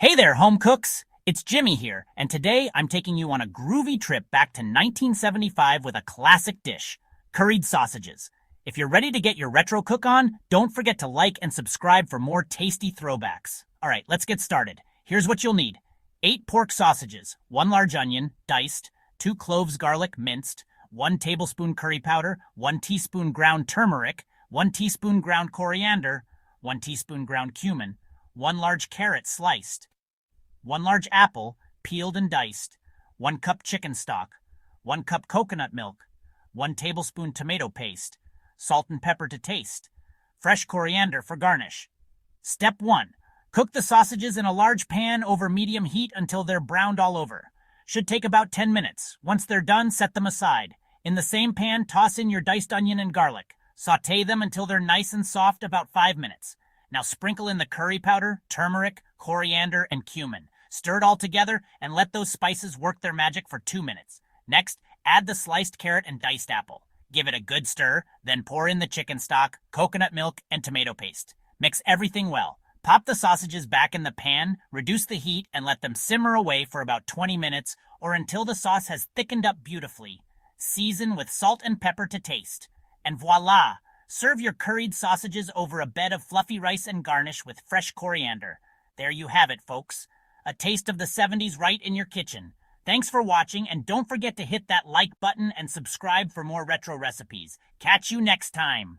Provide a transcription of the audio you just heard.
Hey there, home cooks! It's Jimmy here, and today I'm taking you on a groovy trip back to 1975 with a classic dish, curried sausages. If you're ready to get your retro cook on, don't forget to like and subscribe for more tasty throwbacks. Alright, let's get started. Here's what you'll need. 8 pork sausages, 1 large onion, diced, 2 cloves garlic, minced, 1 tablespoon curry powder, 1 teaspoon ground turmeric, 1 teaspoon ground coriander, 1 teaspoon ground cumin, 1 large carrot sliced, 1 large apple, peeled and diced, 1 cup chicken stock, 1 cup coconut milk, 1 tablespoon tomato paste, salt and pepper to taste, fresh coriander for garnish. Step 1. Cook the sausages in a large pan over medium heat until they're browned all over. Should take about 10 minutes. Once they're done, set them aside. In the same pan, toss in your diced onion and garlic. Sauté them until they're nice and soft, about 5 minutes. Now sprinkle in the curry powder, turmeric, coriander, and cumin. Stir it all together and let those spices work their magic for 2 minutes. Next, add the sliced carrot and diced apple. Give it a good stir, then pour in the chicken stock, coconut milk, and tomato paste. Mix everything well. Pop the sausages back in the pan, reduce the heat, and let them simmer away for about 20 minutes or until the sauce has thickened up beautifully. Season with salt and pepper to taste. And voila! Serve your curried sausages over a bed of fluffy rice and garnish with fresh coriander. There you have it, folks. A taste of the 70s right in your kitchen. Thanks for watching, and don't forget to hit that like button and subscribe for more retro recipes. Catch you next time.